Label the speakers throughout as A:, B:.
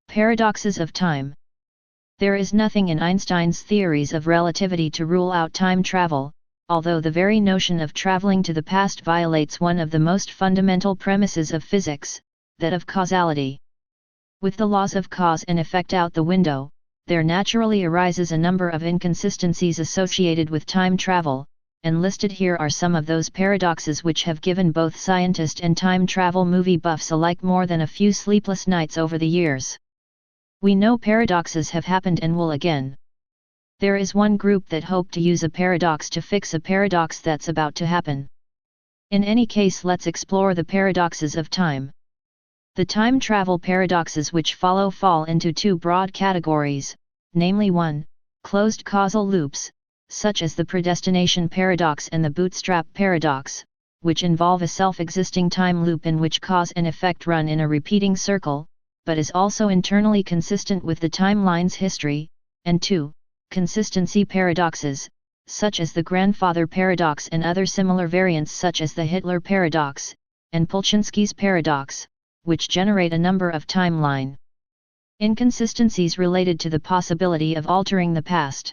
A: Paradoxes of time. There is nothing in Einstein's theories of relativity to rule out time travel, although the very notion of traveling to the past violates one of the most fundamental premises of physics, that of causality. With the laws of cause and effect out the window, there naturally arises a number of inconsistencies associated with time travel, and listed here are some of those paradoxes which have given both scientist and time travel movie buffs alike more than a few sleepless nights over the years. We know paradoxes have happened and will again. There is one group that hope to use a paradox to fix a paradox that's about to happen. In any case, let's explore the paradoxes of time. The time travel paradoxes which follow fall into two broad categories, namely 1. Closed causal loops, such as the predestination paradox and the bootstrap paradox, which involve a self-existing time loop in which cause and effect run in a repeating circle, but is also internally consistent with the timeline's history, and 2. Consistency paradoxes, such as the grandfather paradox and other similar variants such as the Hitler paradox, and Pinsky's paradox, which generate a number of timeline inconsistencies related to the possibility of altering the past.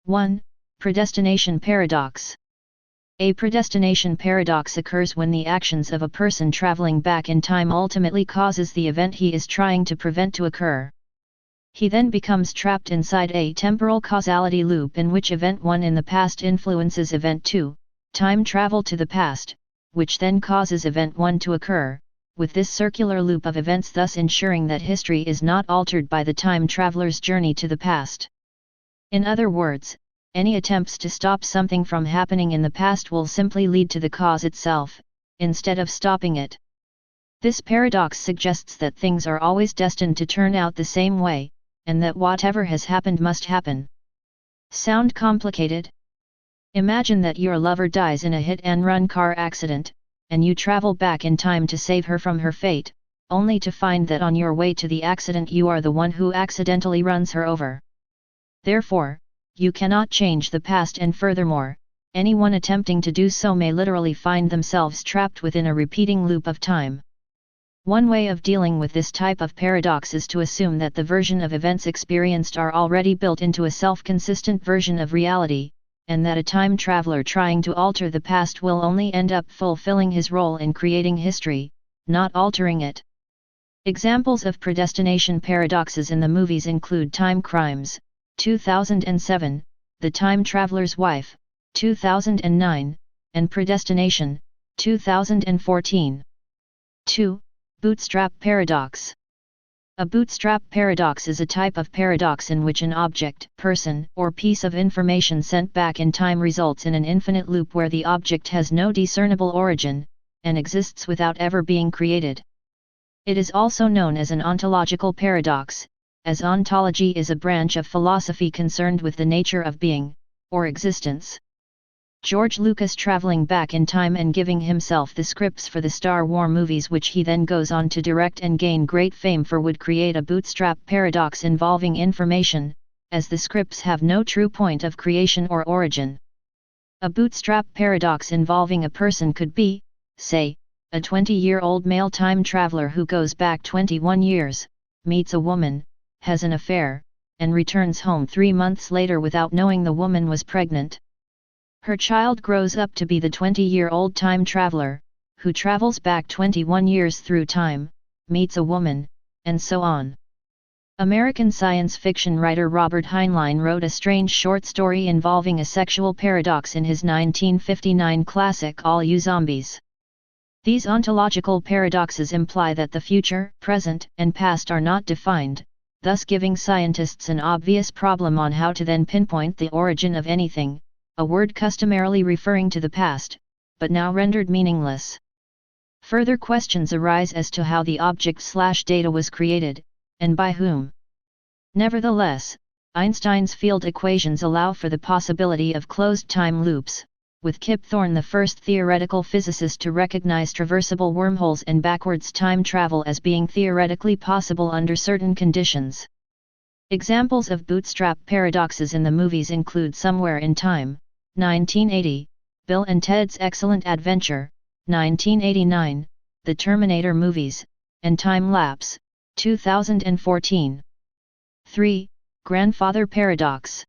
A: 1. Predestination paradox. A predestination paradox occurs when the actions of a person traveling back in time ultimately causes the event he is trying to prevent to occur. He then becomes trapped inside a temporal causality loop in which event 1 in the past influences event 2, time travel to the past, which then causes event 1 to occur, with this circular loop of events thus ensuring that history is not altered by the time traveler's journey to the past. In other words, any attempts to stop something from happening in the past will simply lead to the cause itself, instead of stopping it. This paradox suggests that things are always destined to turn out the same way, and that whatever has happened must happen. Sound complicated? Imagine that your lover dies in a hit-and-run car accident, and you travel back in time to save her from her fate, only to find that on your way to the accident you are the one who accidentally runs her over. Therefore, you cannot change the past, and furthermore, anyone attempting to do so may literally find themselves trapped within a repeating loop of time. One way of dealing with this type of paradox is to assume that the version of events experienced are already built into a self-consistent version of reality, and that a time traveler trying to alter the past will only end up fulfilling his role in creating history, not altering it. Examples of predestination paradoxes in the movies include Time Crimes, 2007, The Time Traveler's Wife, 2009, and Predestination, 2014. 2. Bootstrap paradox. A bootstrap paradox is a type of paradox in which an object, person, or piece of information sent back in time results in an infinite loop where the object has no discernible origin, and exists without ever being created. It is also known as an ontological paradox, as ontology is a branch of philosophy concerned with the nature of being, or existence. George Lucas traveling back in time and giving himself the scripts for the Star Wars movies which he then goes on to direct and gain great fame for would create a bootstrap paradox involving information, as the scripts have no true point of creation or origin. A bootstrap paradox involving a person could be, say, a 20-year-old male time traveler who goes back 21 years, meets a woman, has an affair, and returns home 3 months later without knowing the woman was pregnant. Her child grows up to be the 20-year-old time traveler, who travels back 21 years through time, meets a woman, and so on. American science fiction writer Robert Heinlein wrote a strange short story involving a sexual paradox in his 1959 classic All You Zombies. These ontological paradoxes imply that the future, present, and past are not defined, thus giving scientists an obvious problem on how to then pinpoint the origin of anything, a word customarily referring to the past, but now rendered meaningless. Further questions arise as to how the object/data was created, and by whom. Nevertheless, Einstein's field equations allow for the possibility of closed time loops, with Kip Thorne the first theoretical physicist to recognize traversable wormholes and backwards time travel as being theoretically possible under certain conditions. Examples of Bootstrap paradoxes in the movies include Somewhere in Time, 1980, Bill and Ted's Excellent Adventure, 1989, The Terminator movies, and Time Lapse, 2014. 3. Grandfather paradox.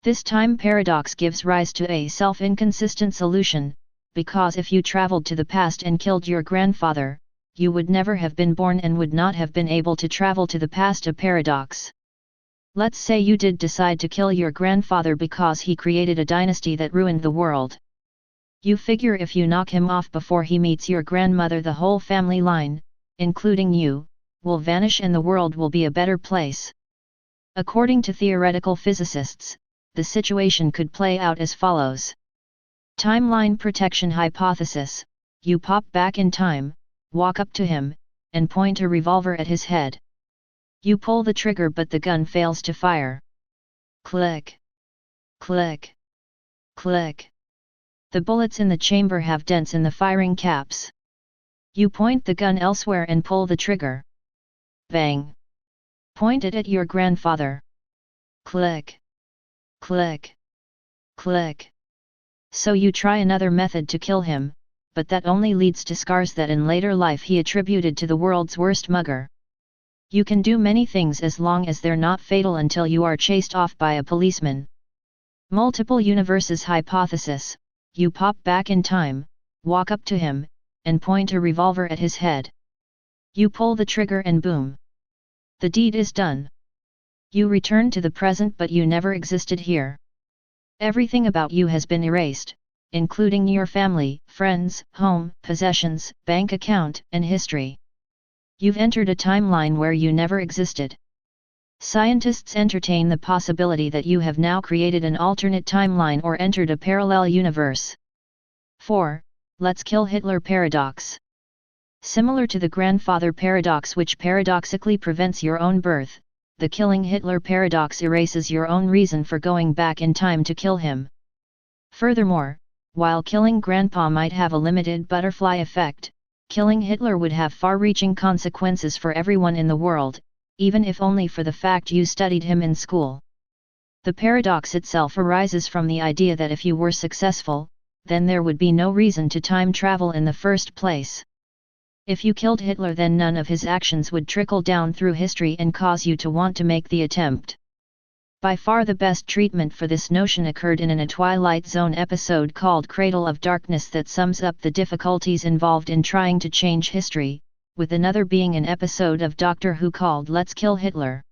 A: This time paradox gives rise to a self-inconsistent solution, because if you traveled to the past and killed your grandfather, you would never have been born and would not have been able to travel to the past. A paradox. Let's say you did decide to kill your grandfather because he created a dynasty that ruined the world. You figure if you knock him off before he meets your grandmother, the whole family line, including you, will vanish and the world will be a better place. According to theoretical physicists, the situation could play out as follows. Timeline protection hypothesis: you pop back in time, walk up to him, and point a revolver at his head. You pull the trigger but the gun fails to fire. Click. Click. Click. The bullets in the chamber have dents in the firing caps. You point the gun elsewhere and pull the trigger. Bang. Point it at your grandfather. Click. Click. Click. So you try another method to kill him, but that only leads to scars that in later life he attributed to the world's worst mugger. You can do many things as long as they're not fatal until you are chased off by a policeman. Multiple universes hypothesis: you pop back in time, walk up to him, and point a revolver at his head. You pull the trigger and boom. The deed is done. You return to the present but you never existed here. Everything about you has been erased, including your family, friends, home, possessions, bank account, and history. You've entered a timeline where you never existed. Scientists entertain the possibility that you have now created an alternate timeline or entered a parallel universe. 4. Let's kill Hitler paradox. Similar to the grandfather paradox, which paradoxically prevents your own birth, the killing Hitler paradox erases your own reason for going back in time to kill him. Furthermore, while killing Grandpa might have a limited butterfly effect, killing Hitler would have far-reaching consequences for everyone in the world, even if only for the fact you studied him in school. The paradox itself arises from the idea that if you were successful, then there would be no reason to time travel in the first place. If you killed Hitler, then none of his actions would trickle down through history and cause you to want to make the attempt. By far the best treatment for this notion occurred in a Twilight Zone episode called Cradle of Darkness that sums up the difficulties involved in trying to change history, with another being an episode of Doctor Who called Let's Kill Hitler.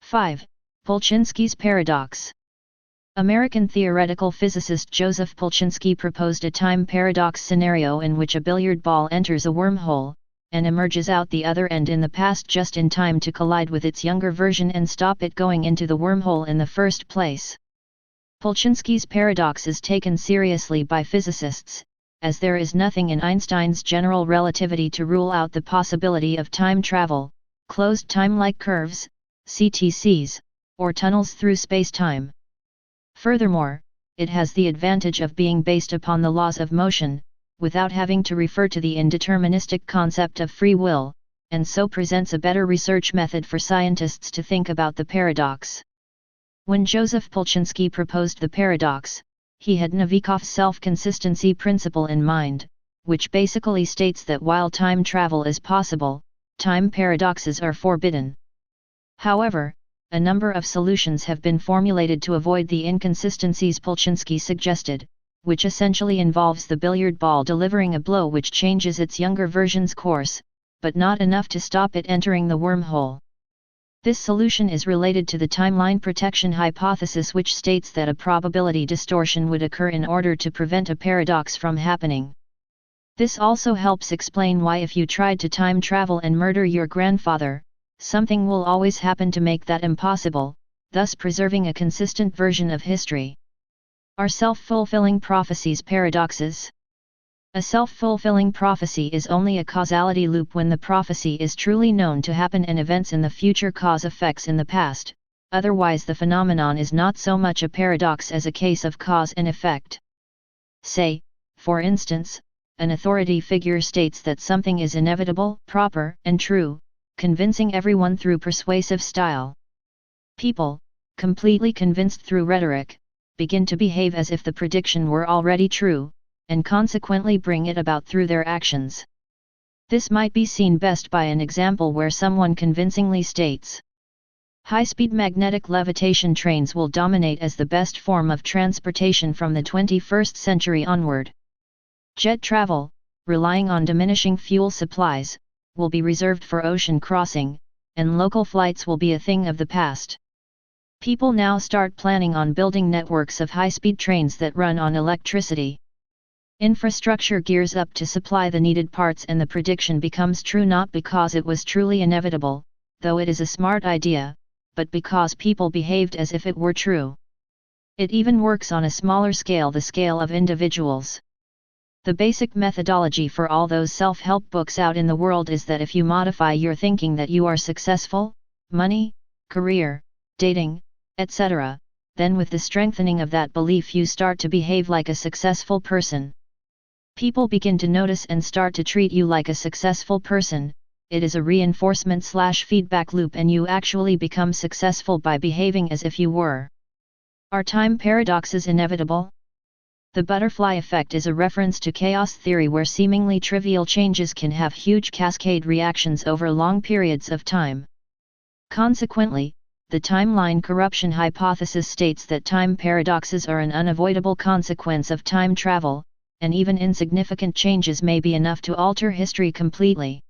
A: 5. Polchinski's paradox. American theoretical physicist Joseph Polchinski proposed a time paradox scenario in which a billiard ball enters a wormhole, and emerges out the other end in the past just in time to collide with its younger version and stop it going into the wormhole in the first place. Polchinski's paradox is taken seriously by physicists, as there is nothing in Einstein's general relativity to rule out the possibility of time travel, closed time-like curves, CTCs, or tunnels through space-time. Furthermore, it has the advantage of being based upon the laws of motion, without having to refer to the indeterministic concept of free will, and so presents a better research method for scientists to think about the paradox. When Joseph Polchinski proposed the paradox, he had Novikov's self-consistency principle in mind, which basically states that while time travel is possible, time paradoxes are forbidden. However, a number of solutions have been formulated to avoid the inconsistencies Polchinski suggested, which essentially involves the billiard ball delivering a blow which changes its younger version's course, but not enough to stop it entering the wormhole. This solution is related to the timeline protection hypothesis, which states that a probability distortion would occur in order to prevent a paradox from happening. This also helps explain why if you tried to time travel and murder your grandfather, something will always happen to make that impossible, thus preserving a consistent version of history. Are self-fulfilling prophecies paradoxes? A self-fulfilling prophecy is only a causality loop when the prophecy is truly known to happen and events in the future cause effects in the past, otherwise the phenomenon is not so much a paradox as a case of cause and effect. Say, for instance, an authority figure states that something is inevitable, proper, and true, convincing everyone through persuasive style. People, completely convinced through rhetoric, begin to behave as if the prediction were already true, and consequently bring it about through their actions. This might be seen best by an example where someone convincingly states, "High-speed magnetic levitation trains will dominate as the best form of transportation from the 21st century onward. Jet travel, relying on diminishing fuel supplies, will be reserved for ocean crossing, and local flights will be a thing of the past." People now start planning on building networks of high-speed trains that run on electricity. Infrastructure gears up to supply the needed parts, and the prediction becomes true not because it was truly inevitable, though it is a smart idea, but because people behaved as if it were true. It even works on a smaller scale, the scale of individuals. The basic methodology for all those self-help books out in the world is that if you modify your thinking that you are successful, money, career, dating, etc., then with the strengthening of that belief you start to behave like a successful person. People begin to notice and start to treat you like a successful person. It is a reinforcement/feedback loop, and you actually become successful by behaving as if you were. Are time paradoxes inevitable? The butterfly effect is a reference to chaos theory where seemingly trivial changes can have huge cascade reactions over long periods of time. Consequently, the timeline corruption hypothesis states that time paradoxes are an unavoidable consequence of time travel, and even insignificant changes may be enough to alter history completely.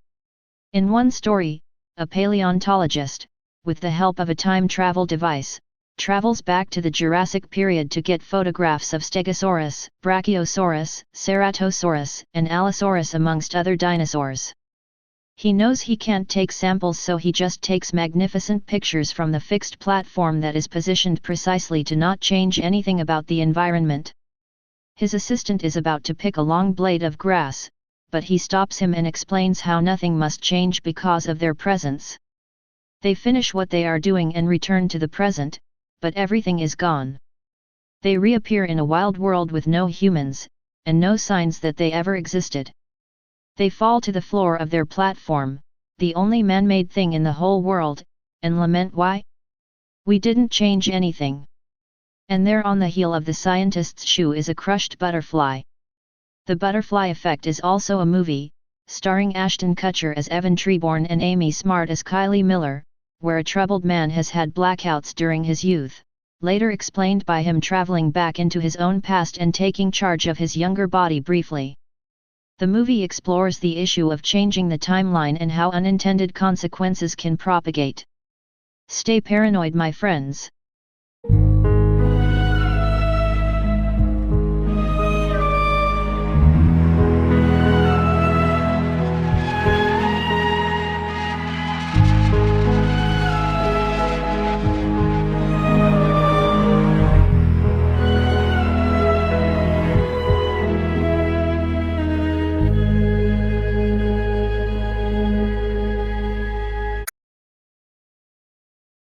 A: In one story, a paleontologist, with the help of a time travel device, travels back to the Jurassic period to get photographs of Stegosaurus, Brachiosaurus, Ceratosaurus, and Allosaurus amongst other dinosaurs. He knows he can't take samples, so he just takes magnificent pictures from the fixed platform that is positioned precisely to not change anything about the environment. His assistant is about to pick a long blade of grass, but he stops him and explains how nothing must change because of their presence. They finish what they are doing and return to the present, but everything is gone. They reappear in a wild world with no humans, and no signs that they ever existed. They fall to the floor of their platform, the only man-made thing in the whole world, and lament why? We didn't change anything. And there on the heel of the scientist's shoe is a crushed butterfly. The Butterfly Effect is also a movie, starring Ashton Kutcher as Evan Treborn and Amy Smart as Kylie Miller, where a troubled man has had blackouts during his youth, later explained by him traveling back into his own past and taking charge of his younger body briefly. The movie explores the issue of changing the timeline and how unintended consequences can propagate. Stay paranoid, my friends.